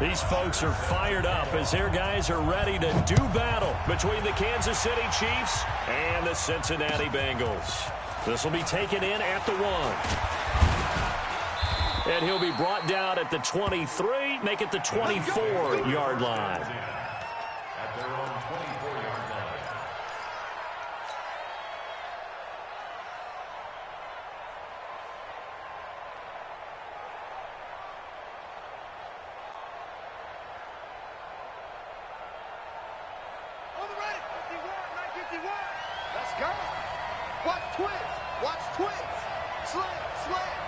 These folks are fired up as their guys are ready to do battle between the Kansas City Chiefs and the Cincinnati Bengals. This will be taken in at the 1. And he'll be brought down at the 23, make it the 24-yard line. At their own 24-yard line. On the ready, 51, 951. Let's go. Watch twins. Watch twins. Slam, slam.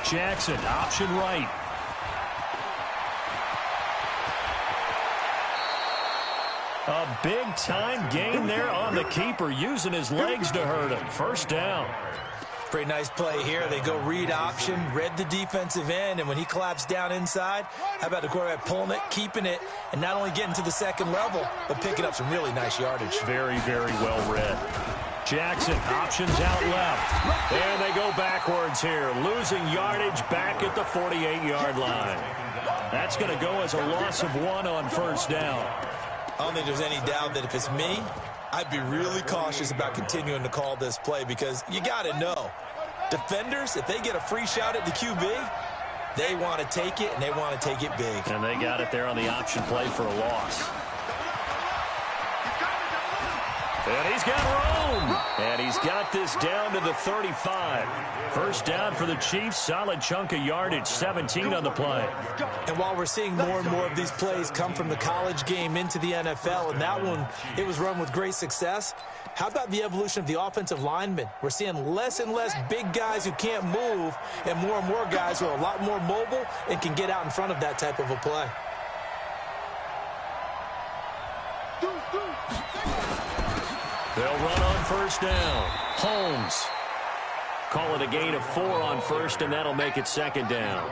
Jackson, option right. A big-time gain there on the keeper, using his legs to hurt him. First down. Pretty nice play here. They go read option, read the defensive end, and when he collapsed down inside, how about the quarterback pulling it, keeping it, and not only getting to the second level, but picking up some really nice yardage. Very, very well read. Jackson, options out left. And they go backwards here, losing yardage back at the 48-yard line. That's going to go as a loss of 1 on first down. I don't think there's any doubt that if it's me, I'd be really cautious about continuing to call this play because you got to know, defenders, if they get a free shot at the QB, they want to take it, and they want to take it big. And they got it there on the option play for a loss. And he's got room. And he's got this down to the 35. First down for the Chiefs. Solid chunk of yardage, 17 on the play. And while we're seeing more and more of these plays come from the college game into the NFL, and that one, it was run with great success, how about the evolution of the offensive linemen? We're seeing less and less big guys who can't move and more guys who are a lot more mobile and can get out in front of that type of a play. They'll run on first down. Holmes. Call it a gain of 4 on first, and that'll make it second down.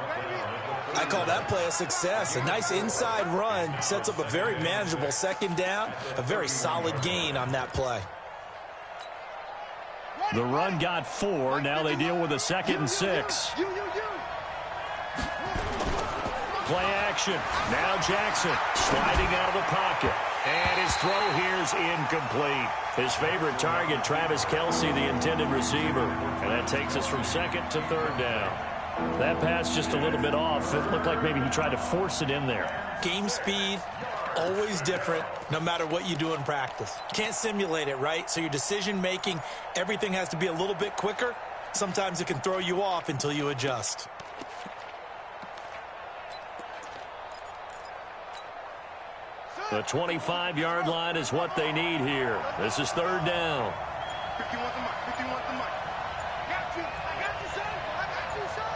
I call that play a success. A nice inside run sets up a very manageable second down. A very solid gain on that play. The run got 4. Now they deal with a 2nd and 6. Play action. Now Jackson sliding out of the pocket. And his throw here's incomplete. His favorite target, Travis Kelce, the intended receiver. And that takes us from 2nd to 3rd down. That pass just a little bit off. It looked like maybe he tried to force it in there. Game speed, always different, no matter what you do in practice. Can't simulate it, right? So your decision-making, everything has to be a little bit quicker. Sometimes it can throw you off until you adjust. The 25-yard line is what they need here. This is 3rd down. 51 the mic. 51 the mic. I got you, son. I got you, son.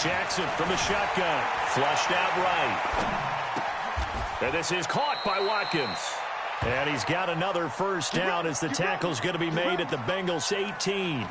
Jackson from the shotgun. Flushed out right. And this is caught by Watkins. And he's got another first down as the tackle's going to be made at the Bengals 18.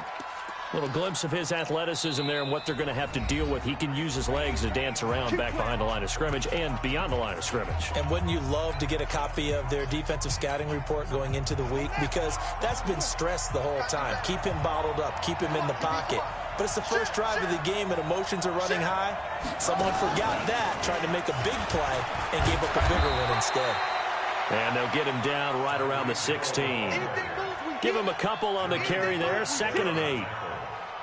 Little glimpse of his athleticism there and what they're going to have to deal with. He can use his legs to dance around back behind the line of scrimmage and beyond the line of scrimmage. And wouldn't you love to get a copy of their defensive scouting report going into the week? Because that's been stressed the whole time. Keep him bottled up. Keep him in the pocket. But it's the first drive of the game and emotions are running high. Someone forgot that, tried to make a big play, and gave up a bigger one instead. And they'll get him down right around the 16. Give him a couple on the carry there. 2nd and 8.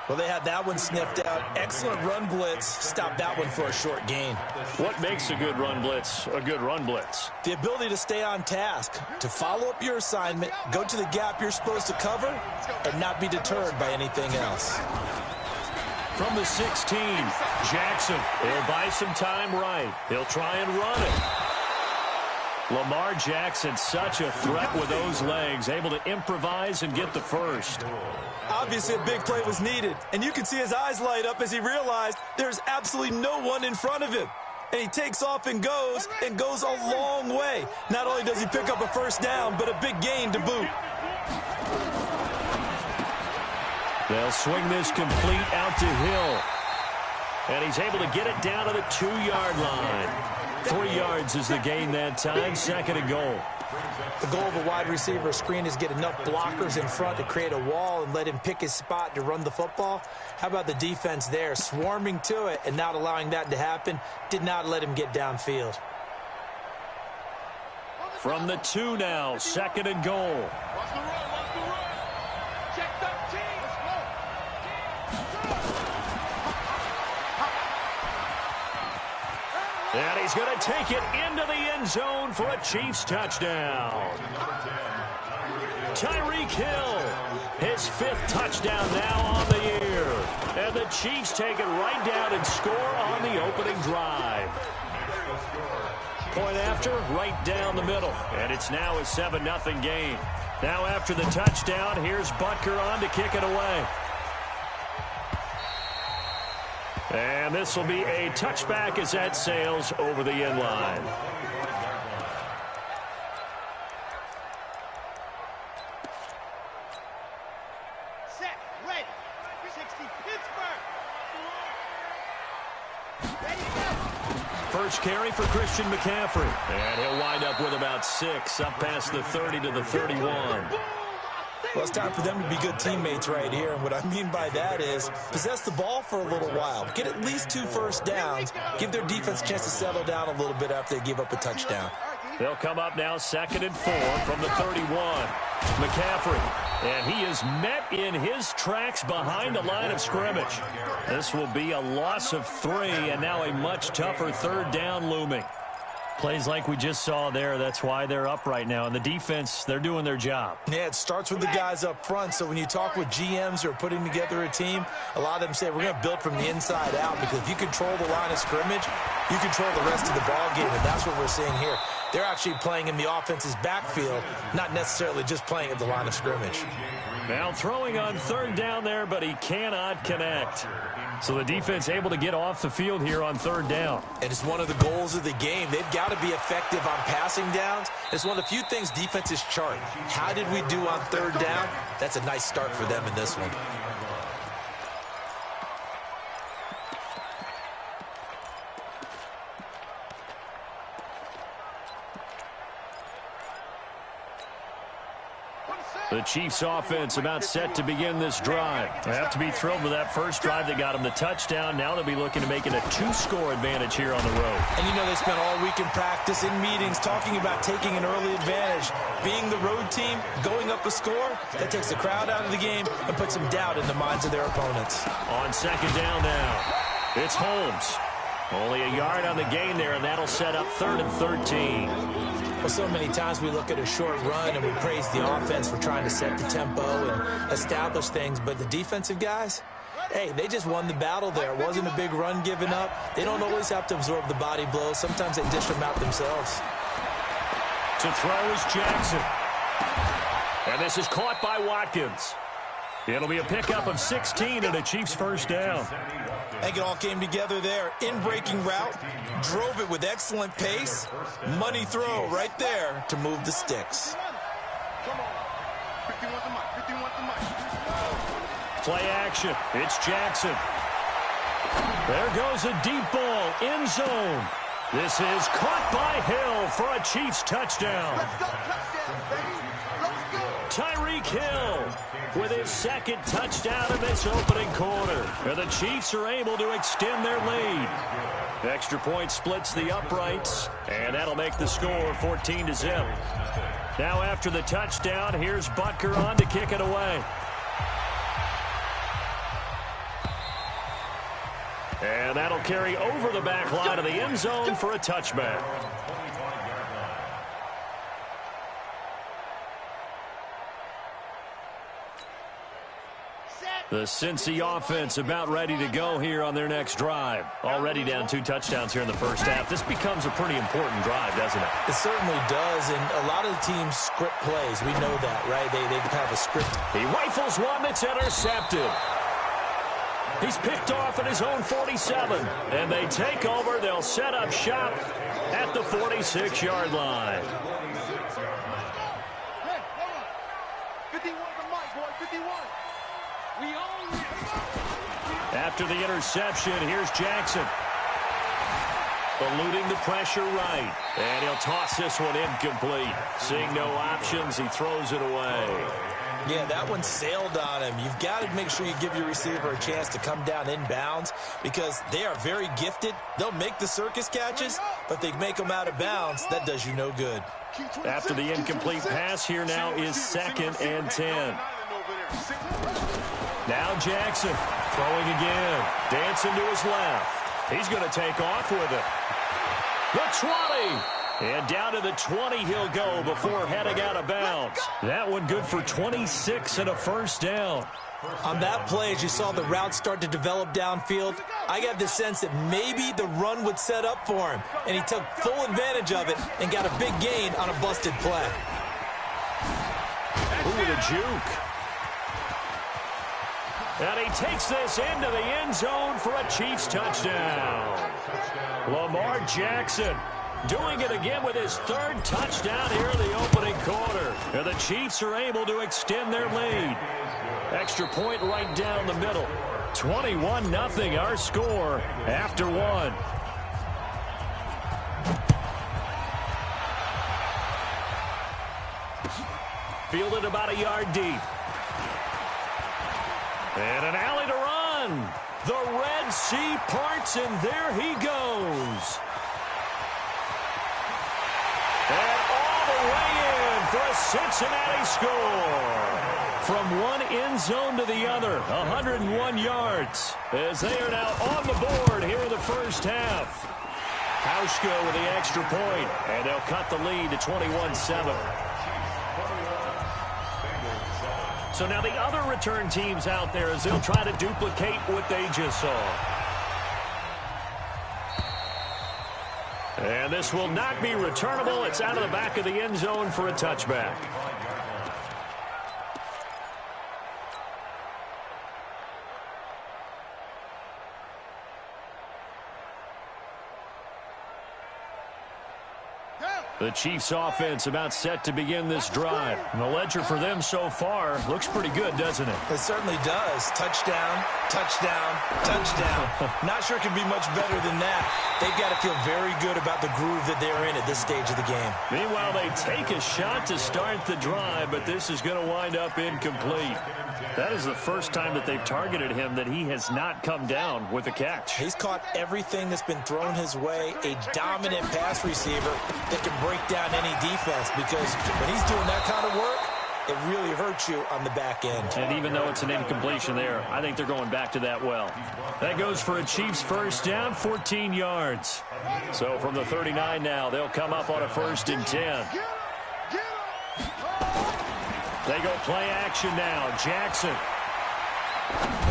Well, they had that one sniffed out. Excellent run blitz. Stopped that one for a short gain. What makes a good run blitz a good run blitz? The ability to stay on task, to follow up your assignment, go to the gap you're supposed to cover, and not be deterred by anything else. From the 16, Jackson. He'll buy some time right. He'll try and run it. Lamar Jackson, such a threat with those legs, able to improvise and get the first. Obviously, a big play was needed, and you can see his eyes light up as he realized there's absolutely no one in front of him. And he takes off and goes a long way. Not only does he pick up a first down, but a big gain to boot. They'll swing this complete out to Hill. And he's able to get it down to the 2-yard line. 3 yards is the gain that time. 2nd and goal. The goal of a wide receiver screen is get enough blockers in front to create a wall and let him pick his spot to run the football. How about the defense there, swarming to it and not allowing that to happen? Did not let him get downfield. From the 2 now, 2nd and goal. Watch the run, watch the run. Check 13. Let's go. And he's going to take it into the end zone for a Chiefs touchdown. Tyreek Hill, his 5th touchdown now on the year. And the Chiefs take it right down and score on the opening drive. Point after, right down the middle. And it's now a 7-0 game. Now after the touchdown, here's Butker on to kick it away. And this will be a touchback as that sails over the end line. Set, ready. 60 Pittsburgh. Ready, go. First carry for Christian McCaffrey. And he'll wind up with about 6, up past the 30 to the 31. Well, it's time for them to be good teammates right here. And what I mean by that is possess the ball for a little while. Get at least 2 first downs. Give their defense a chance to settle down a little bit after they give up a touchdown. They'll come up now 2nd and 4 from the 31. McCaffrey. And he is met in his tracks behind the line of scrimmage. This will be a loss of 3 and now a much tougher 3rd down looming. Plays like we just saw there, that's why they're up right now. And the defense, they're doing their job. Yeah, it starts with the guys up front. So when you talk with GMs who are putting together a team, a lot of them say we're going to build from the inside out, because if you control the line of scrimmage, you control the rest of the ball game, and that's what we're seeing here. They're actually playing in the offense's backfield, not necessarily just playing at the line of scrimmage. Now throwing on 3rd down there, but he cannot connect. So the defense able to get off the field here on 3rd down. And it's one of the goals of the game. They've got to be effective on passing downs. It's one of the few things defenses chart. How did we do on 3rd down? That's a nice start for them in this one. The Chiefs offense about set to begin this drive. They have to be thrilled with that first drive that got them the touchdown. Now they'll be looking to make it a 2-score advantage here on the road. And you know they spent all week in practice, in meetings, talking about taking an early advantage. Being the road team, going up a score, that takes the crowd out of the game and puts some doubt in the minds of their opponents. On 2nd down now, it's Holmes. Only a yard on the gain there, and that'll set up 3rd and 13. Well, so many times we look at a short run and we praise the offense for trying to set the tempo and establish things, but the defensive guys, hey, they just won the battle there. It wasn't a big run given up. They don't always have to absorb the body blows. Sometimes they dish them out themselves. To throw is Jackson. And this is caught by Watkins. It'll be a pickup of 16 and a Chiefs first down. I think it all came together there. In-breaking route, drove it with excellent pace. Money throw right there to move the sticks. Come on. 51 the mic, 51 the mic. Play action. It's Jackson. There goes a deep ball, end zone. This is caught by Hill for a Chiefs touchdown. Let's go, touchdown, baby. Let's go. Tyreek Hill with his 2nd touchdown in this opening quarter. And the Chiefs are able to extend their lead. Extra point splits the uprights, and that'll make the score 14-0. Now after the touchdown, here's Butker on to kick it away. And that'll carry over the back line of the end zone for a touchback. The Cincy offense about ready to go here on their next drive. Already down 2 touchdowns here in the first half. This becomes a pretty important drive, doesn't it? It certainly does, and a lot of the teams script plays. We know that, right? They have a script. He rifles one that's intercepted. He's picked off at his own 47. And they take over. They'll set up shop at the 46-yard line. Hey, hold on. 51 the mic, boy, 51. We own it. After the interception, here's Jackson. Eluding the pressure right. And he'll toss this one incomplete. Seeing no options, he throws it away. Yeah, that one sailed on him. You've got to make sure you give your receiver a chance to come down inbounds because they are very gifted. They'll make the circus catches, but they make them out of bounds. That does you no good. After the incomplete pass, here now is 2nd and 10. Now Jackson throwing again. Dancing to his left. He's going to take off with it. The 20. And down to the 20 he'll go before heading out of bounds. That one good for 26 and a first down. On that play, as you saw the route start to develop downfield, I got the sense that maybe the run would set up for him. And he took full advantage of it and got a big gain on a busted play. Ooh, the juke. And he takes this into the end zone for a Chiefs touchdown. Lamar Jackson doing it again with his 3rd touchdown here in the opening quarter. And the Chiefs are able to extend their lead. Extra point right down the middle. 21-0 our score after 1. Fielded about a yard deep. And an alley to run. The Red Sea parts, and there he goes. And all the way in for a Cincinnati score. From one end zone to the other, 101 yards. As they are now on the board here in the first half. Hauschka with the extra point, and they'll cut the lead to 21-7. So now the other return teams out there as they'll try to duplicate what they just saw. And this will not be returnable. It's out of the back of the end zone for a touchback. The Chiefs offense about set to begin this drive. And the ledger for them so far looks pretty good, doesn't it? It certainly does. Touchdown, touchdown, touchdown. Not sure it can be much better than that. They've got to feel very good about the groove that they're in at this stage of the game. Meanwhile, they take a shot to start the drive, but this is going to wind up incomplete. That is the first time that they've targeted him that he has not come down with a catch. He's caught everything that's been thrown his way. A dominant pass receiver that can break down any defense because when he's doing that kind of work, it really hurts you on the back end. And even though it's an incompletion there, I think they're going back to that well. That goes for a Chiefs first down, 14 yards. So from the 39 now, they'll come up on a 1st and 10. They go play action now. Jackson.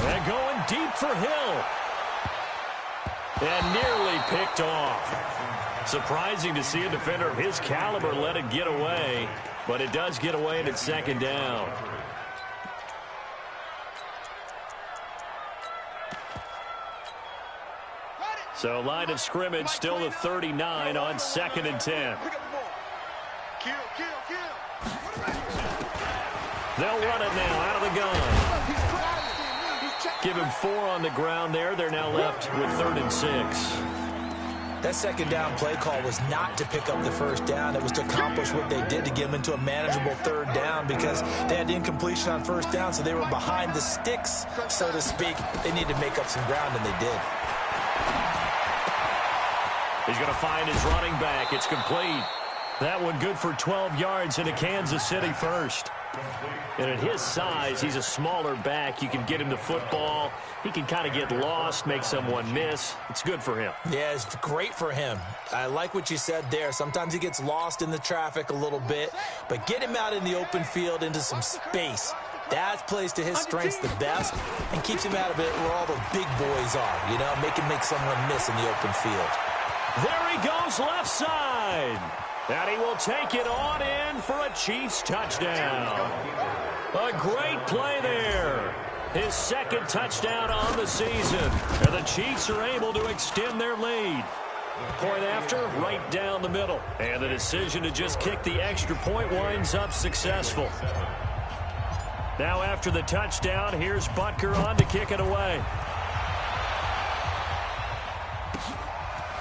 They're going deep for Hill. And nearly picked off. Surprising to see a defender of his caliber let it get away. But it does get away and it's 2nd down. So line of scrimmage still the 39 on 2nd and 10. They'll run it now out of the gun. Give him 4 on the ground there. They're now left with 3rd and 6. That 2nd down play call was not to pick up the 1st down. It was to accomplish what they did to get them into a manageable 3rd down because they had incompletion on 1st down, so they were behind the sticks, so to speak. They needed to make up some ground, and they did. He's going to find his running back. It's complete. That one good for 12 yards into Kansas City first. And at his size, he's a smaller back. You can get him the football. He can kind of get lost, make someone miss. It's good for him. Yeah, it's great for him. I like what you said there. Sometimes he gets lost in the traffic a little bit, but get him out in the open field into some space. That plays to his strengths the best and keeps him out of it where all the big boys are, you know, make someone miss in the open field. There he goes left side. And he will take it on in for a Chiefs touchdown. A great play there. His 2nd touchdown on the season. And the Chiefs are able to extend their lead. Point after, right down the middle. And the decision to just kick the extra point winds up successful. Now after the touchdown, here's Butker on to kick it away.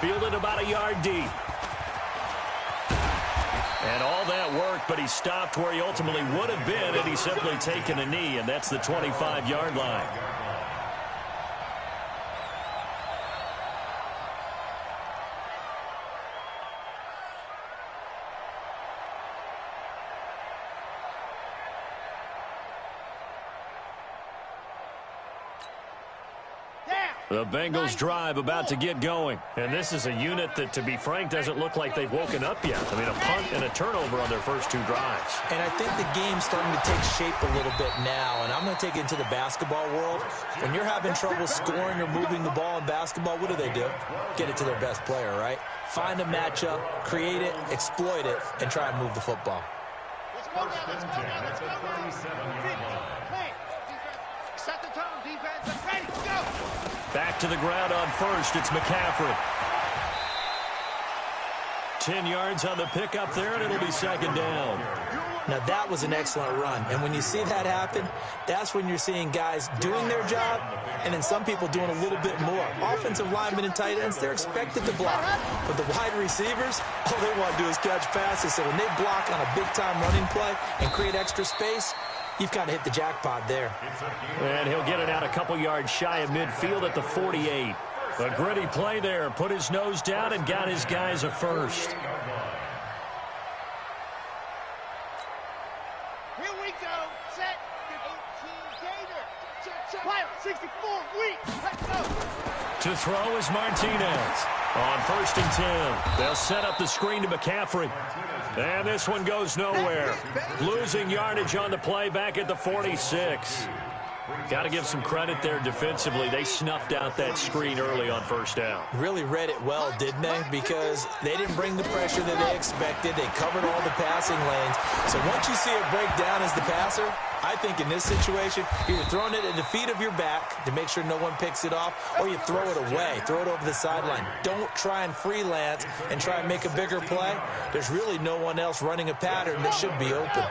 Fielded about a yard deep. And all that work, but he stopped where he ultimately would have been had he simply taken a knee, and that's the 25-yard line. The Bengals drive about to get going. And this is a unit that, to be frank, doesn't look like they've woken up yet. I mean, a punt and a turnover on their first two drives. And I think the game's starting to take shape a little bit now. And I'm going to take it into the basketball world. When you're having trouble scoring or moving the ball in basketball, what do? Get it to their best player, right? Find a matchup, create it, exploit it, and try and move the football. Set the tone, defense. Ready, go! Back to the ground on first. It's McCaffrey. 10 yards on the pickup there, and it'll be second down. Now, that was an excellent run. And when you see that happen, that's when you're seeing guys doing their job and then some people doing a little bit more. Offensive linemen and tight ends, they're expected to block. But the wide receivers, all they want to do is catch passes. So when they block on a big-time running play and create extra space, you've got to hit the jackpot there. And he'll get it out a couple yards shy of midfield at the 48. A gritty play there. Put his nose down and got his guys a first. Here we go. Set. 18 Gator. Pilot 64 weeks. Let's go. To throw is Martinez. On first and 10. They'll set up the screen to McCaffrey. And this one goes nowhere. Losing yardage on the play back at the 46. Got to give some credit there defensively. They snuffed out that screen early on first down. Really read it well, didn't they? Because they didn't bring the pressure that they expected. They covered all the passing lanes. So once you see it break down as the passer, I think in this situation, you're throwing it at the feet of your back to make sure no one picks it off, or you throw it away, throw it over the sideline. Don't try and freelance and try and make a bigger play. There's really no one else running a pattern that should be open.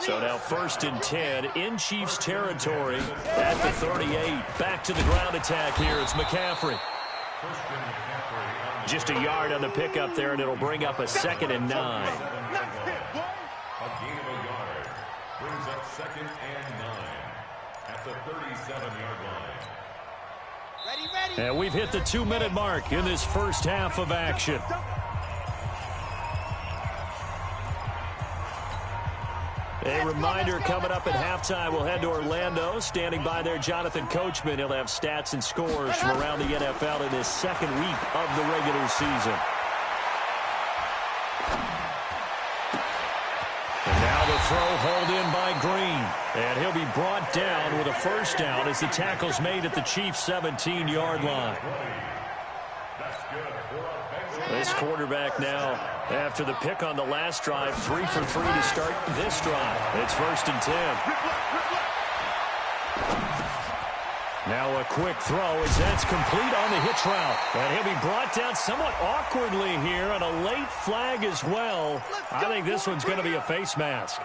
So now first and 10 in Chiefs territory at the 38. Back to the ground attack here. It's McCaffrey. Just a yard on the pickup there, and it'll bring up a 2nd and 9. A gain of a yard brings up 2nd and 9 at the 37-yard line. Ready. And we've hit the 2-minute mark in this first half of action. A reminder coming up at halftime, we'll head to Orlando. Standing by there, Jonathan Coachman. He'll have stats and scores from around the NFL in this second week of the regular season. And now the throw hauled in by Green. And he'll be brought down with a first down as the tackle's made at the Chiefs' 17-yard line. This quarterback now, after the pick on the last drive, 3 for 3 to start this drive. It's first and 10. Now a quick throw as that's complete on the hitch route. And he'll be brought down somewhat awkwardly here on a late flag as well. I think this one's going to be a face mask.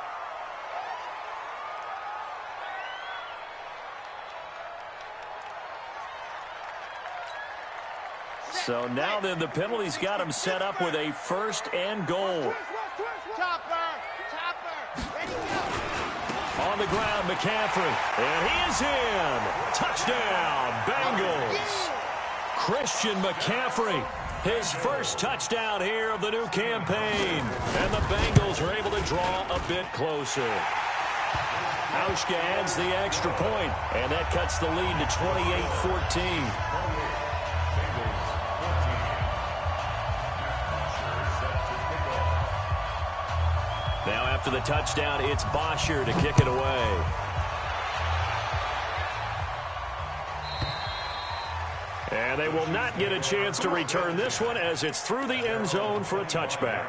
So now then the penalty's got him set up with a 1st and goal. Topper. Ready, go. On the ground, McCaffrey. And he is in. Touchdown, Bengals. Christian McCaffrey, his first touchdown here of the new campaign. And the Bengals are able to draw a bit closer. Hauschka adds the extra point, and that cuts the lead to 28-14. Now after the touchdown, it's Bosher to kick it away. And they will not get a chance to return this one as it's through the end zone for a touchback.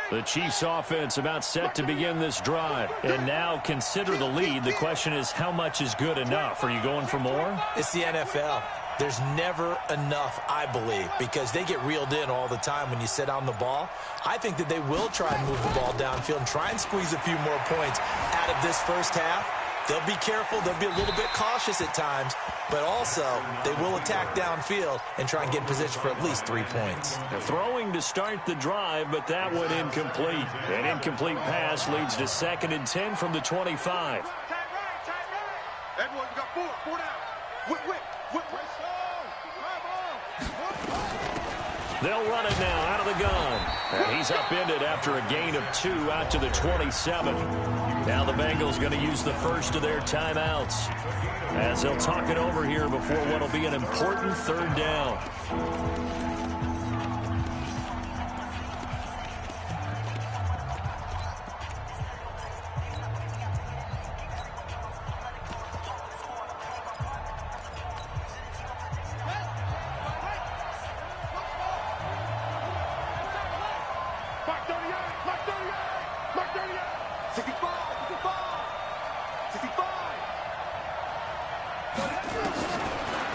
The Chiefs offense about set to begin this drive. And now consider the lead. The question is, how much is good enough? Are you going for more? It's the NFL. there's never enough, I believe, because they get reeled in all the time when you sit on the ball. I think that they will try and move the ball downfield and try and squeeze a few more points out of this first half. They'll be careful. They'll be a little bit cautious at times, but also they will attack downfield and try and get in position for at least 3 points. Throwing to start the drive, but that one incomplete. An incomplete pass leads to 2nd and 10 from the 25. Tight right. Everyone, you got four down. Whip. They'll run it now out of the gun. And he's upended after a gain of 2 out to the 27. Now the Bengals going to use the first of their timeouts as they'll talk it over here before what will be an important 3rd down.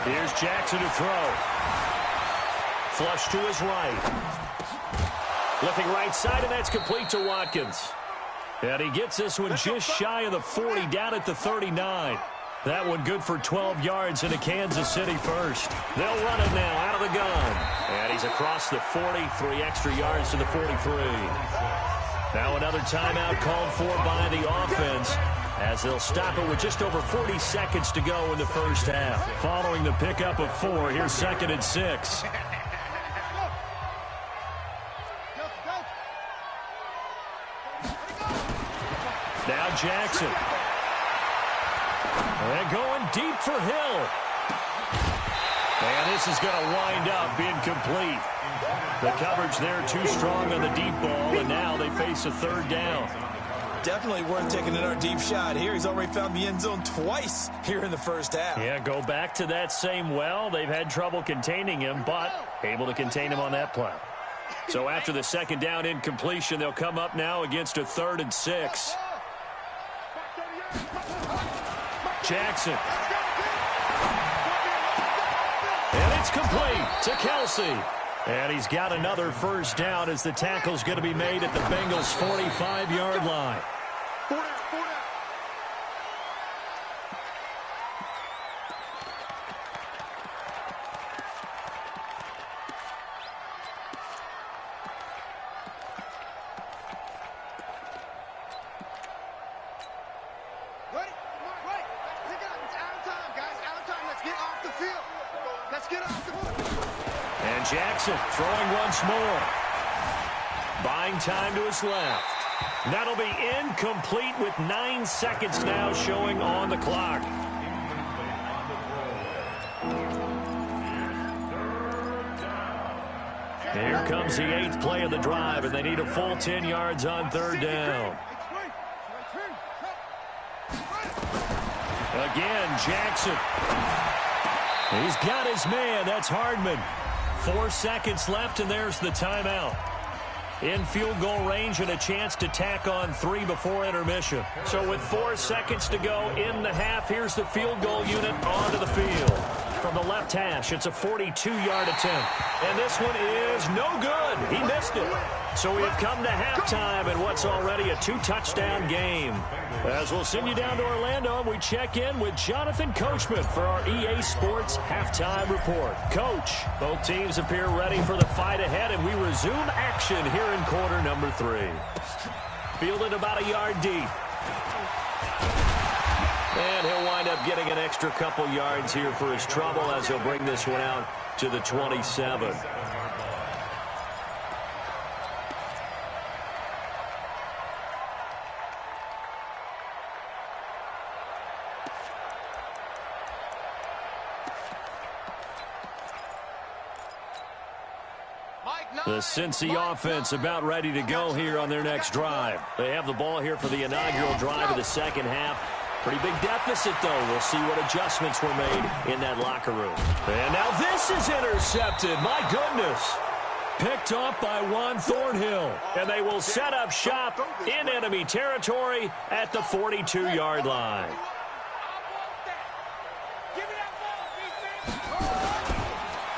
Here's Jackson to throw. Flush to his right. Looking right side, and that's complete to Watkins. And he gets this one just shy of the 40, down at the 39. That one good for 12 yards into Kansas City first. They'll run it now out of the gun. And he's across the 40, 3 extra yards to the 43. Now another timeout called for by the offense, as they'll stop it with just over 40 seconds to go in the first half. Following the pickup of 4, here's 2nd and 6. Now Jackson. And going deep for Hill. And this is going to wind up incomplete. The coverage there too strong on the deep ball, and now they face a 3rd down. Definitely worth taking another deep shot here. He's already found the end zone twice here in the first half. Yeah, go back to that same well. They've had trouble containing him, but able to contain him on that play. So after the 2nd down incompletion, they'll come up now against a 3rd and 6. Jackson. And it's complete to Kelsey. And he's got another first down as the tackle's going to be made at the Bengals' 45-yard line. And Jackson throwing once more. Buying time to his left. That'll be incomplete with 9 seconds now showing on the clock. Here comes the 8th play of the drive, and they need a full 10 yards on 3rd down. Again, Jackson. He's got his man. That's Hardman. 4 seconds left, and there's the timeout. In field goal range and a chance to tack on 3 before intermission. So with 4 seconds to go in the half, here's the field goal unit onto the field. From the left hash, it's a 42-yard attempt. And this one is no good. He missed it. So we have come to halftime in what's already a 2-touchdown game. As we'll send you down to Orlando, we check in with Jonathan Coachman for our EA Sports Halftime Report. Coach, both teams appear ready for the fight ahead, and we resume action here in quarter number 3. Fielded about a yard deep. And he'll wind up getting an extra couple yards here for his trouble as he'll bring this one out to the 27. The Cincy offense about ready to go here on their next drive. They have the ball here for the inaugural drive of the second half. Pretty big deficit, though. We'll see what adjustments were made in that locker room. And now this is intercepted. My goodness. Picked off by Juan Thornhill. And they will set up shop in enemy territory at the 42-yard line. Give me that ball, defense!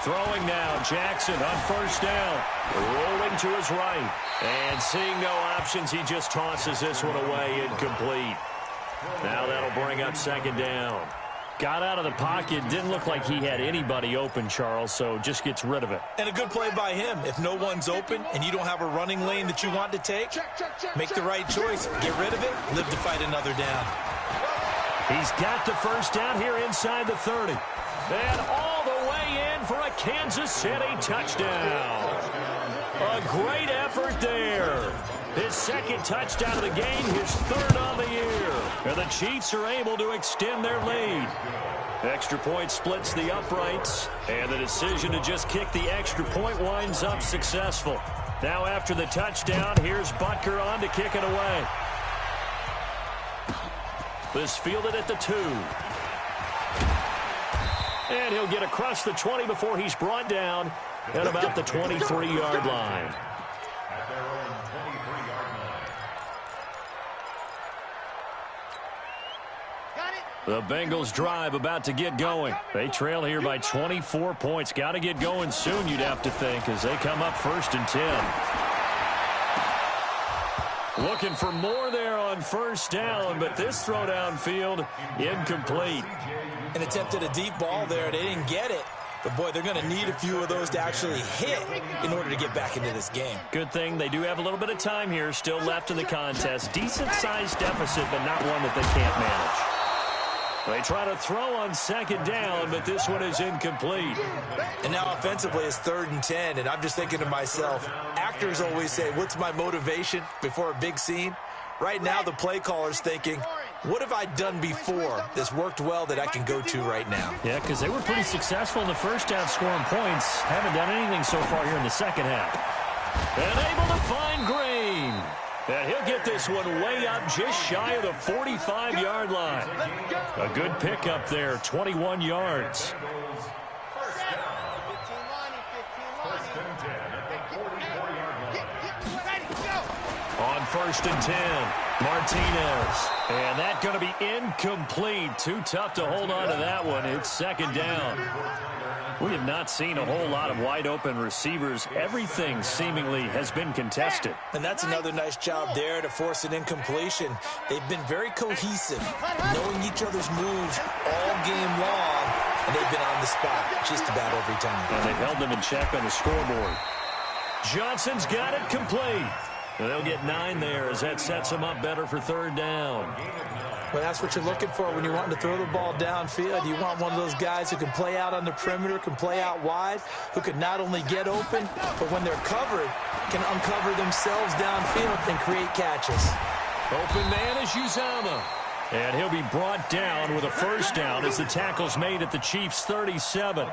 Throwing now, Jackson on first down. Rolling to his right. And seeing no options, he just tosses this one away, incomplete. Now that'll bring up second down. Got out of the pocket. Didn't look like he had anybody open, Charles, so just gets rid of it. And a good play by him. If no one's open and you don't have a running lane that you want to take, make the right choice. Get rid of it. Live to fight another down. He's got the first down here inside the 30. And all the way in for a Kansas City touchdown. A great effort there. His second touchdown of the game, his third on the year. And the Chiefs are able to extend their lead. Extra point splits the uprights, and the decision to just kick the extra point winds up successful. Now after the touchdown, here's Butker on to kick it away. This fielded at the 2. And he'll get across the 20 before he's brought down at about the 23-yard line. The Bengals drive about to get going. They trail here by 24 points. Got to get going soon, you'd have to think, as they come up 1st and 10. Looking for more there on first down, but this throw downfield incomplete. An attempt at a deep ball there. They didn't get it. But, boy, they're going to need a few of those to actually hit in order to get back into this game. Good thing they do have a little bit of time here still left in the contest. Decent-sized deficit, but not one that they can't manage. They try to throw on second down, but this one is incomplete. And now offensively it's 3rd and 10, and I'm just thinking to myself, actors always say, what's my motivation before a big scene? Right now the play caller's thinking, what have I done before that's worked well that I can go to right now? Yeah, because they were pretty successful in the first half scoring points. Haven't done anything so far here in the second half. And able to find Green. And he'll get this one way up just shy of the 45-yard line. A good pickup there, 21 yards. On 1st and 10, Martinez. And that's going to be incomplete. Too tough to hold on to that one. It's second down. We have not seen a whole lot of wide-open receivers. Everything seemingly has been contested. And that's another nice job there to force an incompletion. They've been very cohesive, knowing each other's moves all game long, and they've been on the spot just about every time. And they've held them in check on the scoreboard. Johnson's got it complete. And they'll get 9 there as that sets them up better for 3rd down. Well, that's what you're looking for when you're wanting to throw the ball downfield. You want one of those guys who can play out on the perimeter, can play out wide, who can not only get open, but when they're covered, can uncover themselves downfield and create catches. Open man is Uzomah. And he'll be brought down with a first down as the tackle's made at the Chiefs' 37.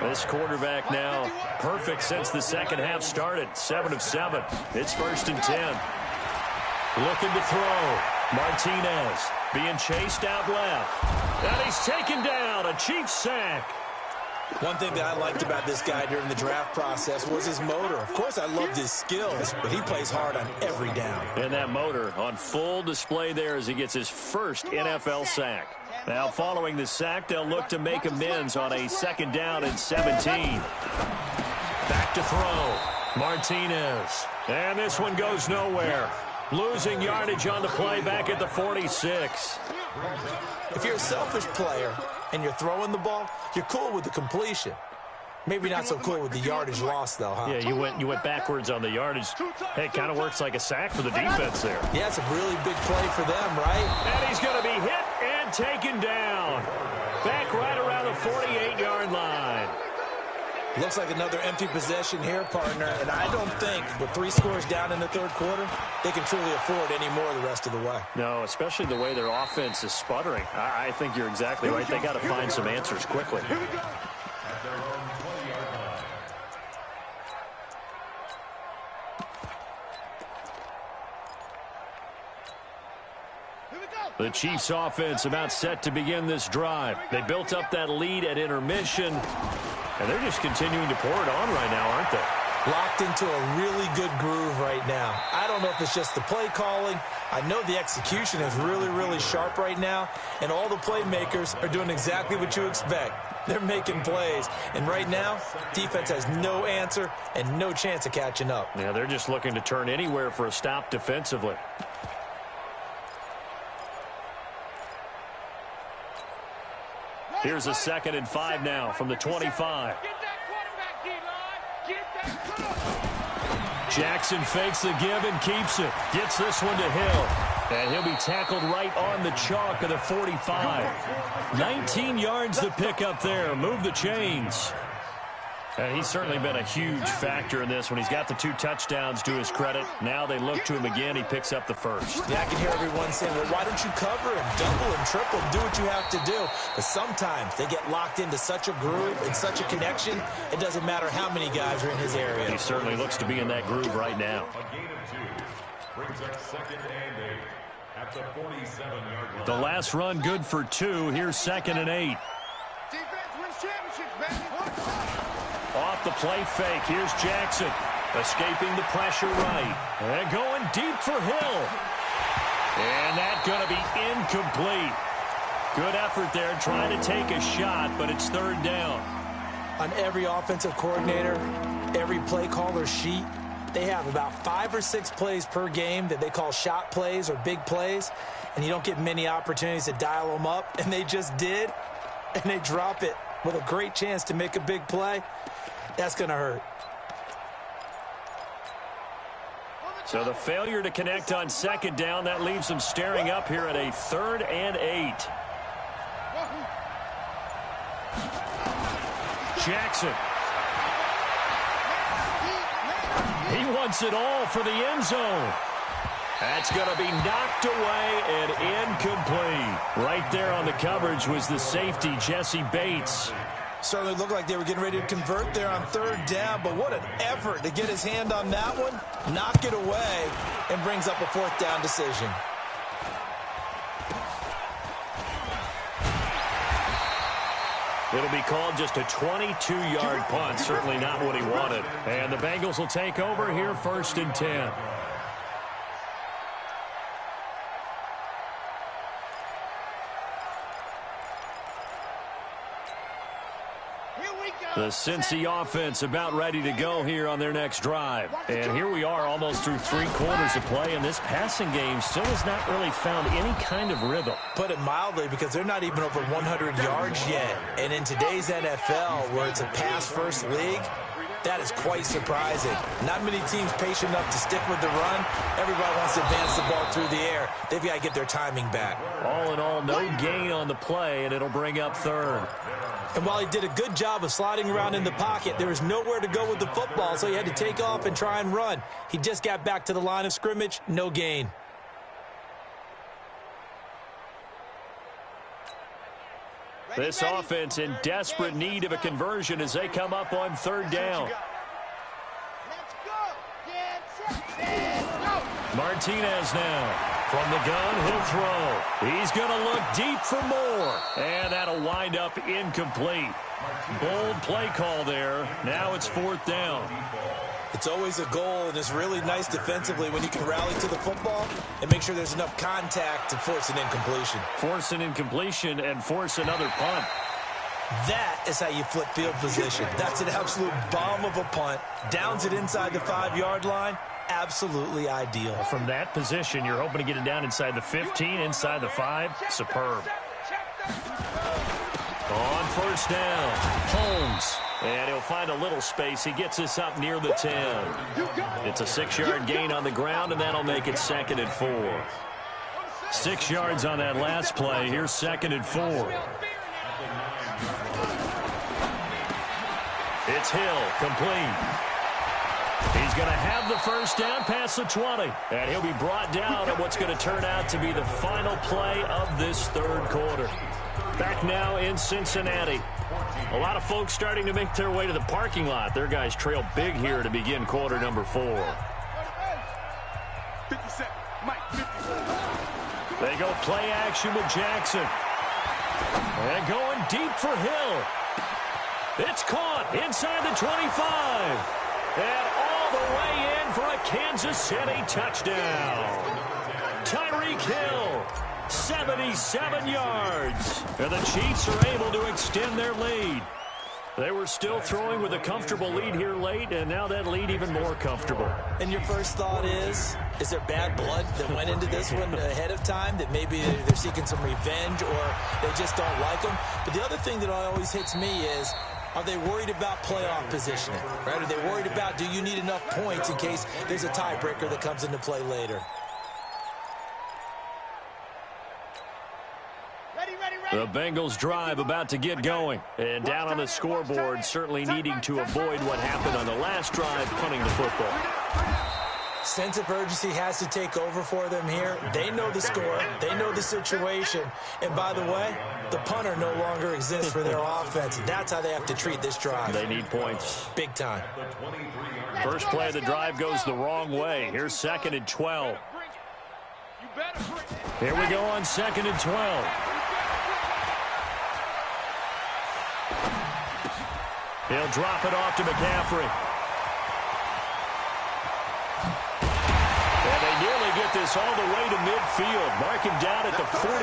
This quarterback now perfect since the second half started. 7 of 7. It's 1st and 10. Looking to throw. Martinez being chased out left. And he's taken down. A Chiefs sack. One thing that I liked about this guy during the draft process was his motor. Of course, I loved his skills, but he plays hard on every down. And that motor on full display there as he gets his first NFL sack. Now, following the sack, they'll look to make amends on a 2nd down and 17. Back to throw. Martinez. And this one goes nowhere. Losing yardage on the play back at the 46. If you're a selfish player and you're throwing the ball, you're cool with the completion. Maybe not so cool with the yardage loss, though, huh? Yeah, you went backwards on the yardage. Hey, it kind of works like a sack for the defense there. Yeah, it's a really big play for them, right? And he's going to be hit and taken down. Back right around the 48-yard line. Looks like another empty possession here, partner, and I don't think with 3 scores down in the 3rd quarter, they can truly afford any more the rest of the way. No, especially the way their offense is sputtering. I think you're exactly right. They got to find some answers quickly. The Chiefs offense about set to begin this drive. They built up that lead at intermission, and they're just continuing to pour it on right now, aren't they? Locked into a really good groove right now. I don't know if it's just the play calling. I know the execution is really, really sharp right now, and all the playmakers are doing exactly what you expect. They're making plays. And right now, defense has no answer and no chance of catching up. Yeah, they're just looking to turn anywhere for a stop defensively. Here's a 2nd and 5 now from the 25. Jackson fakes the give and keeps it. Gets this one to Hill. And he'll be tackled right on the chalk of the 45. 19 yards to pick up there. Move the chains. And he's certainly been a huge factor in this when he's got the 2 touchdowns to his credit. Now they look to him again. He picks up the first. Yeah, I can hear everyone saying, well, why don't you cover him, double and triple, do what you have to do. But sometimes they get locked into such a groove and such a connection, it doesn't matter how many guys are in his area. He certainly looks to be in that groove right now. A gain of 2 brings up 2nd and 8 at the 47-yard line. The last run good for 2. Here's 2nd and 8. Defense wins championships, baby. Off the play fake. Here's Jackson. Escaping the pressure right. And going deep for Hill. And that's going to be incomplete. Good effort there trying to take a shot, but it's 3rd down. On every offensive coordinator, every play caller sheet, they have about 5 or 6 plays per game that they call shot plays or big plays, and you don't get many opportunities to dial them up, and they just did, and they drop it with a great chance to make a big play. That's going to hurt. So the failure to connect on 2nd down, that leaves them staring up here at a 3rd and 8. Jackson. He wants it all for the end zone. That's going to be knocked away and incomplete. Right there on the coverage was the safety, Jesse Bates. Certainly looked like they were getting ready to convert there on 3rd down, but what an effort to get his hand on that one, knock it away, and brings up a 4th down decision. It'll be called just a 22-yard punt, certainly not what he wanted. And the Bengals will take over here 1st and 10. The Cincy offense about ready to go here on their next drive. And here we are almost through 3 quarters of play, and this passing game still has not really found any kind of rhythm. Put it mildly, because they're not even over 100 yards yet. And in today's NFL, where it's a pass-first league, that is quite surprising. Not many teams patient enough to stick with the run. Everybody wants to advance the ball through the air. They've got to get their timing back. All in all, no gain on the play, and it'll bring up 3rd. And while he did a good job of sliding around in the pocket, there was nowhere to go with the football, so he had to take off and try and run. He just got back to the line of scrimmage, no gain. This offense in desperate need of a conversion as they come up on 3rd down. Let's go. Martinez now. From the gun, he'll throw. He's going to look deep for more. And that'll wind up incomplete. Bold play call there. Now it's 4th down. It's always a goal, and it's really nice defensively when you can rally to the football and make sure there's enough contact to force an incompletion. Force an incompletion and force another punt. That is how you flip field position. That's an absolute bomb of a punt. Downs it inside the 5-yard line. Absolutely ideal. From that position, you're hoping to get it down inside the 15, inside the 5. Superb. On 1st down, Holmes. And he'll find a little space. He gets this up near the 10. It's a 6-yard gain on the ground, and that'll make it 2nd and 4. 6 yards on that last play. Here's 2nd and 4. It's Hill, complete. He's going to have the 1st down past the 20. And he'll be brought down at what's going to turn out to be the final play of this 3rd quarter. Back now in Cincinnati. A lot of folks starting to make their way to the parking lot. Their guys trail big here to begin quarter number 4. 57, Mike, 57. They go play action with Jackson. And going deep for Hill. It's caught inside the 25. And all the way in for a Kansas City touchdown. Tyreek Hill 77 yards. And the Chiefs are able to extend their lead. They were still throwing with a comfortable lead here late, and now that lead even more comfortable. And your first thought is there bad blood that went into this one ahead of time, that maybe they're seeking some revenge or they just don't like them? But the other thing that always hits me is, are they worried about playoff positioning? Right? Are they worried about, do you need enough points in case there's a tiebreaker that comes into play later? The Bengals drive about to get going. And down on the scoreboard, certainly needing to avoid what happened on the last drive, punting the football. Sense of urgency has to take over for them here. They know the score. They know the situation. And by the way, the punter no longer exists for their offense. That's how they have to treat this drive. They need points. Big time. First play of the drive goes the wrong way. Here's 2nd and 12. Here we go on 2nd and 12. He'll drop it off to McCaffrey. And they nearly get this all the way to midfield. Mark him down at the 49.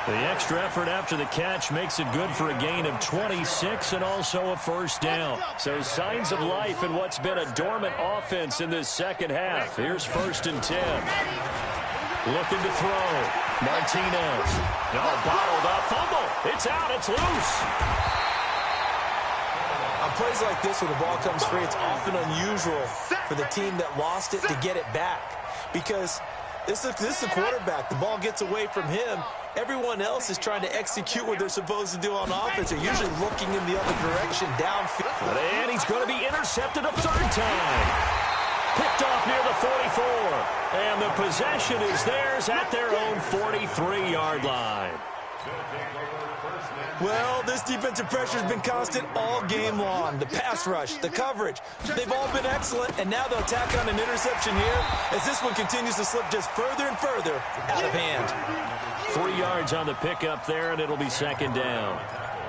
The extra effort after the catch makes it good for a gain of 26 and also a first down. So signs of life in what's been a dormant offense in this second half. Here's 1st and 10. Looking to throw. Martinez. No, bottled up. Fumble. It's out. It's loose. On plays like this, when the ball comes free, it's often unusual for the team that lost it to get it back. Because this is the quarterback. The ball gets away from him. Everyone else is trying to execute what they're supposed to do on offense. They're usually looking in the other direction, downfield. And he's going to be intercepted a 3rd time. Picked off near the 44. And the possession is theirs at their own 43-yard line. Well, this defensive pressure has been constant all game long. The pass rush, the coverage, they've all been excellent, and now they'll tack on an interception here as this one continues to slip just further and further out of hand. 3 yards on the pickup there, and it'll be 2nd down.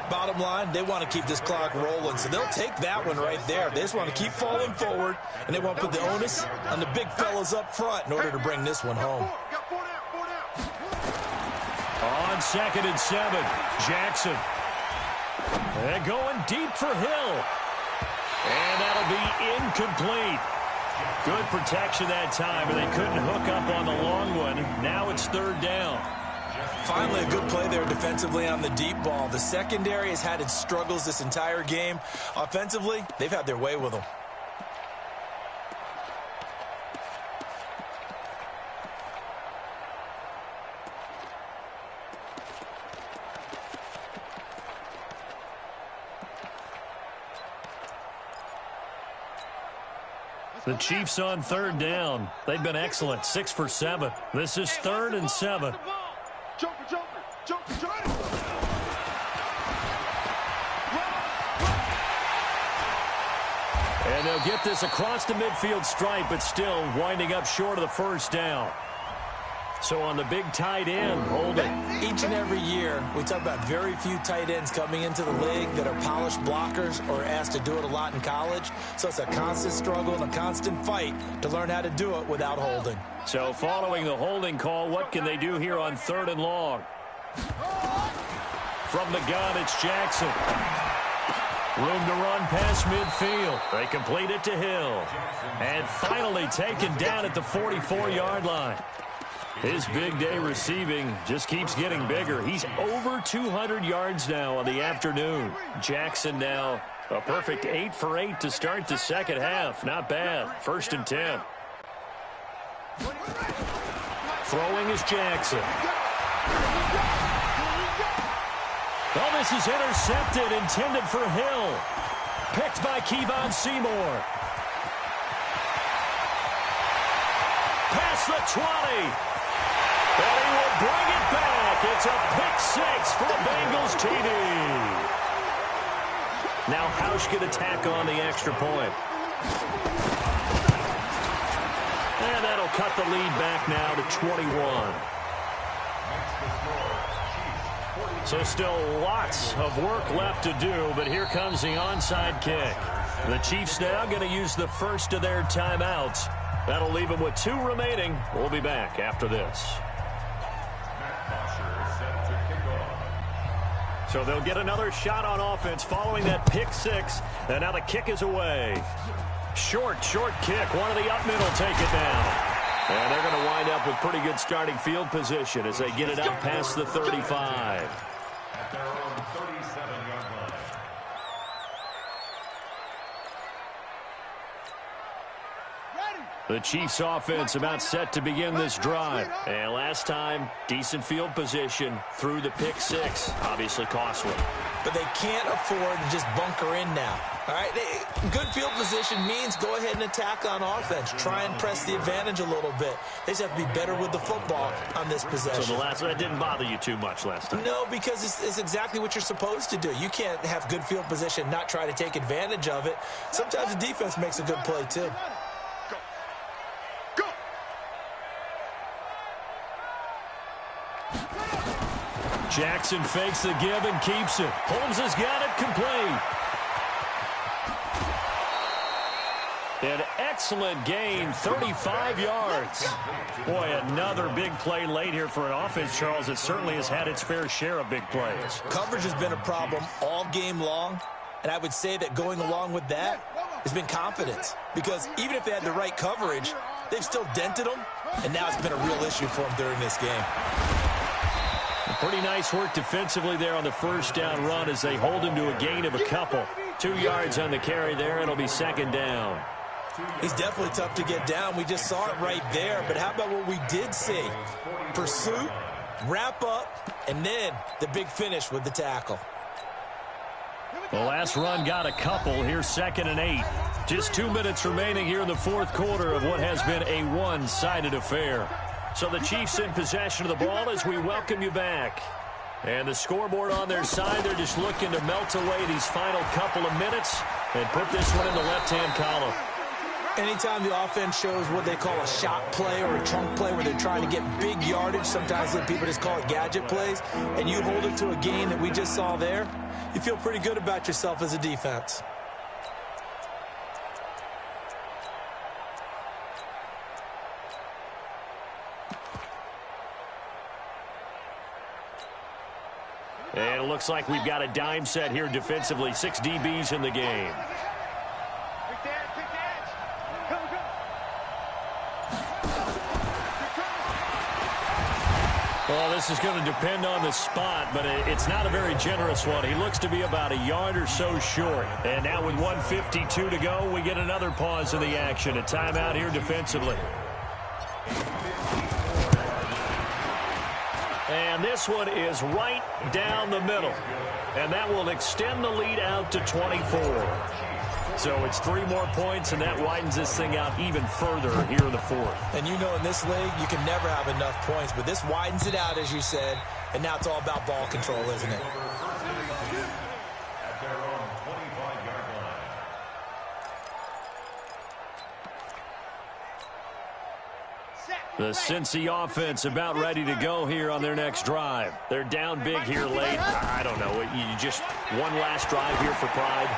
Bottom line, they want to keep this clock rolling, so they'll take that one right there. They just want to keep falling forward, and they want to put the onus on the big fellas up front in order to bring this one home. On 2nd and 7, Jackson. And going deep for Hill. And that'll be incomplete. Good protection that time, and they couldn't hook up on the long one. Now it's 3rd down. Finally, a good play there defensively on the deep ball. The secondary has had its struggles this entire game. Offensively, they've had their way with them. The Chiefs on 3rd down. They've been excellent, 6 for 7. This is 3rd and 7. And they'll get this across the midfield stripe, but still winding up short of the first down. So on the big tight end, holding. Each and every year, we talk about very few tight ends coming into the league that are polished blockers or asked to do it a lot in college. So it's a constant struggle and a constant fight to learn how to do it without holding. So following the holding call, what can they do here on 3rd and long? From the gun, it's Jackson. Room to run past midfield. They complete it to Hill. And finally taken down at the 44-yard line. His big day receiving just keeps getting bigger. He's over 200 yards now on the afternoon. Jackson now a perfect 8 for 8 to start the second half. Not bad. 1st and 10. Throwing is Jackson. Oh, this is intercepted, intended for Hill. Picked by Kevon Seymour. Past the 20. And he will bring it back. It's a pick 6 for the Bengals TD. Now Hausch could attack on the extra point. And that'll cut the lead back now to 21. So still lots of work left to do, but here comes the onside kick. The Chiefs now going to use the first of their timeouts. That'll leave them with 2 remaining. We'll be back after this. So they'll get another shot on offense following that pick six. And now the kick is away. Short kick. One of the up middle take it down. And they're going to wind up with pretty good starting field position as they get it up past the 35. At their own 37-yard line. The Chiefs offense about set to begin this drive. And last time, decent field position through the pick six. Obviously costly. But they can't afford to just bunker in now. All right, good field position means go ahead and attack on offense. Try and press the advantage a little bit. They just have to be better with the football on this possession. So that didn't bother you too much last time? No, because it's exactly what you're supposed to do. You can't have good field position, not try to take advantage of it. Sometimes the defense makes a good play, too. Jackson fakes the give and keeps it. Holmes has got it complete. An excellent gain, 35 yards. Boy, another big play late here for an offense, Charles. It certainly has had its fair share of big plays. Coverage has been a problem all game long, and I would say that going along with that has been confidence. Because even if they had the right coverage, they've still dented them, and now it's been a real issue for them during this game. Pretty nice work defensively there on the first down run as they hold him to a gain of a couple. 2 yards on the carry there. It'll be second down. He's definitely tough to get down. We just saw it right there. But how about what we did see? Pursuit, wrap up, and then the big finish with the tackle. The last run got a couple. Here's 2nd and 8. Just 2 minutes remaining here in the fourth quarter of what has been a one-sided affair. So the Chiefs in possession of the ball as we welcome you back. And the scoreboard on their side, they're just looking to melt away these final couple of minutes and put this one in the left-hand column. Anytime the offense shows what they call a shot play or a chunk play where they're trying to get big yardage, sometimes people just call it gadget plays, and you hold it to a gain that we just saw there, you feel pretty good about yourself as a defense. And it looks like we've got a dime set here defensively. 6 DBs in the game. Well, this is going to depend on the spot, but it's not a very generous one. He looks to be about a yard or so short. And now with 1:52 to go, we get another pause in the action. A timeout here defensively. And this one is right down the middle. And that will extend the lead out to 24. So it's 3 more points, and that widens this thing out even further here in the fourth. And you know in this league, you can never have enough points. But this widens it out, as you said. And now it's all about ball control, isn't it? At their own 25-yard line. The Cincy offense about ready to go here on their next drive. They're down big here late. I don't know. You just one last drive here for pride.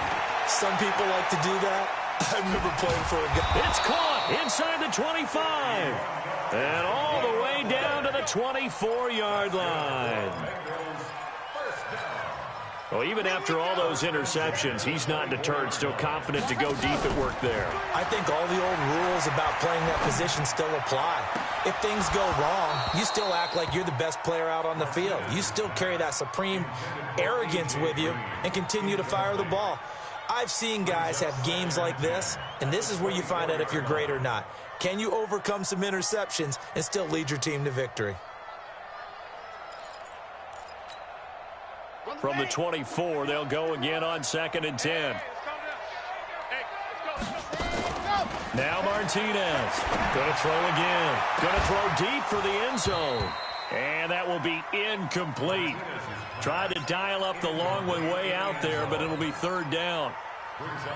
Some people like to do that. I remember playing for a guy. It's caught inside the 25. And all the way down to the 24-yard line. Well, even after all those interceptions, he's not deterred, still confident to go deep at work there. I think all the old rules about playing that position still apply. If things go wrong, you still act like you're the best player out on the field. You still carry that supreme arrogance with you and continue to fire the ball. I've seen guys have games like this, and this is where you find out if you're great or not. Can you overcome some interceptions and still lead your team to victory? From the 24, they'll go again on 2nd and 10. Now Martinez. Going to throw again. Going to throw deep for the end zone. And that will be incomplete. Tried to dial up the long one way out there, but it'll be 3rd down.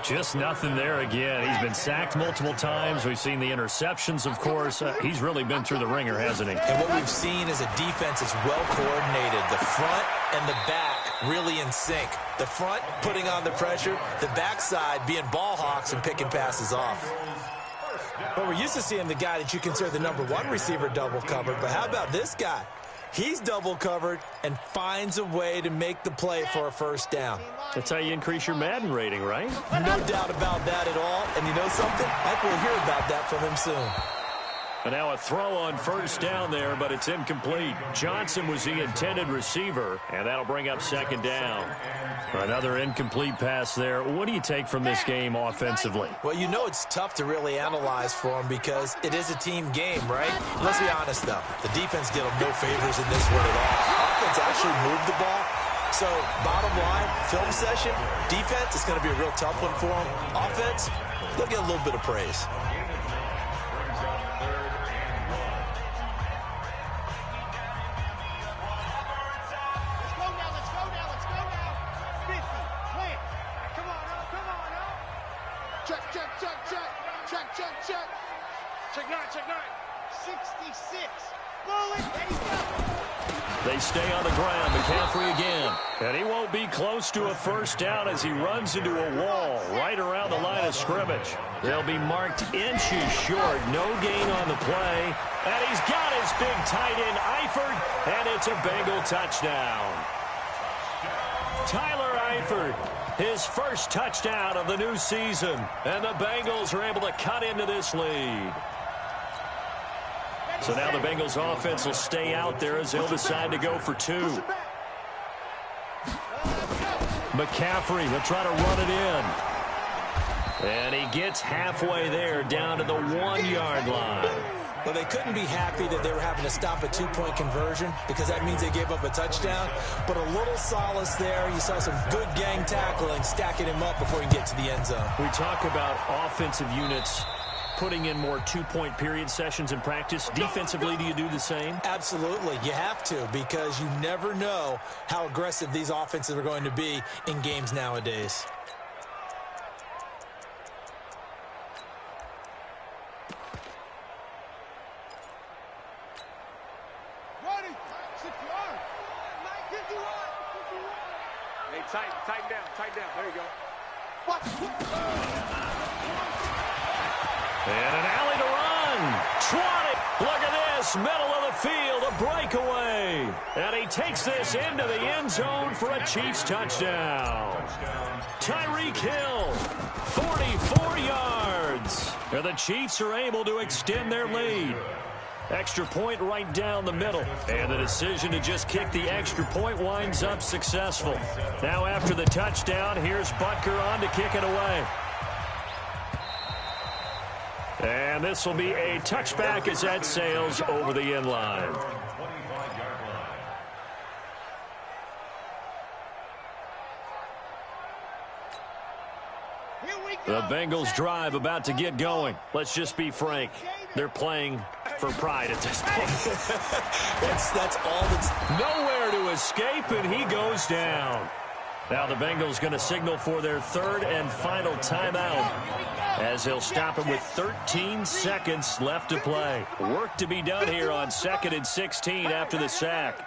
Just nothing there again. He's been sacked multiple times. We've seen the interceptions, of course. He's really been through the ringer, hasn't he? And what we've seen is a defense that's well coordinated. The front and the back really in sync. The front putting on the pressure, the backside being ball hawks and picking passes off. But we're used to seeing the guy that you consider the #1 receiver double covered. But how about this guy? He's double covered and finds a way to make the play for a first down. That's how you increase your Madden rating, right? No doubt about that at all. And you know something? I think we'll hear about that from him soon. And now a throw on first down there, but it's incomplete. Johnson was the intended receiver, and that'll bring up second down. Another incomplete pass there. What do you take from this game offensively? Well, you know it's tough to really analyze for him because it is a team game, right? Let's be honest, though. The defense did them no favors in this one at all. Offense actually moved the ball. So, bottom line, film session, defense is going to be a real tough one for them. Offense, they'll get a little bit of praise. They stay on the ground. McCaffrey again. And he won't be close to a first down as he runs into a wall right around the line of scrimmage. They'll be marked inches short. No gain on the play. And he's got his big tight end, Eifert, and it's a Bengal touchdown. Tyler Eifert, his first touchdown of the new season. And the Bengals are able to cut into this lead. So now the Bengals offense will stay out there as they'll decide to go for two. McCaffrey will try to run it in. And he gets halfway there down to the 1-yard line. Well, they couldn't be happy that they were having to stop a two-point conversion because that means they gave up a touchdown. But a little solace there. You saw some good gang tackling, stacking him up before he can get to the end zone. We talk about offensive units putting in more two-point period sessions in practice. Defensively, do you do the same? Absolutely. You have to because you never know how aggressive these offenses are going to be in games nowadays. Hey, tighten down. There you go. What? And an alley to run. 20. Look at this. Middle of the field. A breakaway. And he takes this into the end zone for a Chiefs touchdown. Tyreek Hill. 44 yards. And the Chiefs are able to extend their lead. Extra point right down the middle. And the decision to just kick the extra point winds up successful. Now after the touchdown, here's Butker on to kick it away. And this will be a touchback as that sails over the end line. The Bengals drive about to get going. Let's just be frank. They're playing for pride at this point. that's all that's nowhere to escape, and he goes down. Now the Bengals going to signal for their third and final timeout as they'll stop it with 13 seconds left to play. Work to be done here on 2nd and 16 after the sack.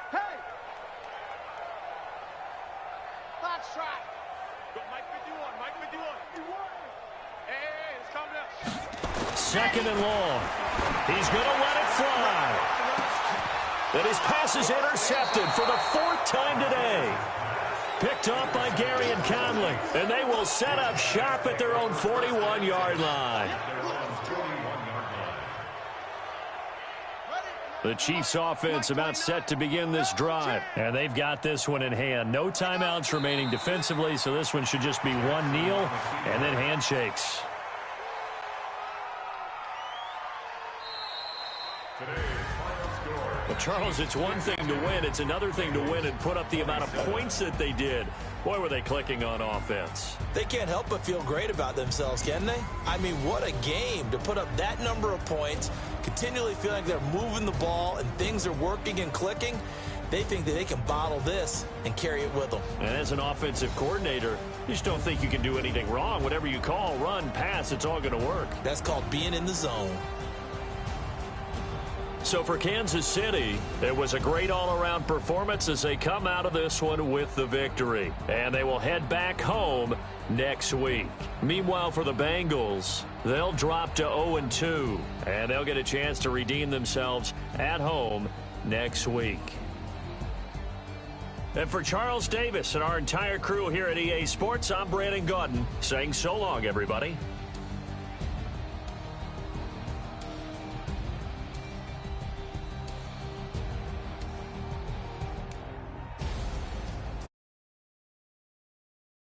Second and long. He's going to let it fly. And his pass is intercepted for the 4th time today. Picked off by Gary and Conley. And they will set up shop at their own 41-yard line. The Chiefs offense about set to begin this drive. And they've got this one in hand. No timeouts remaining defensively, so this one should just be one kneel and then handshakes. Well, Charles, it's one thing to win. It's another thing to win and put up the amount of points that they did. Boy, were they clicking on offense. They can't help but feel great about themselves, can they? I mean, what a game to put up that number of points, continually feeling like they're moving the ball and things are working and clicking. They think that they can bottle this and carry it with them. And as an offensive coordinator, you just don't think you can do anything wrong. Whatever you call, run, pass, it's all going to work. That's called being in the zone. So for Kansas City, it was a great all-around performance as they come out of this one with the victory. And they will head back home next week. Meanwhile, for the Bengals, they'll drop to 0-2. And they'll get a chance to redeem themselves at home next week. And for Charles Davis and our entire crew here at EA Sports, I'm Brandon Gaudin saying so long, everybody.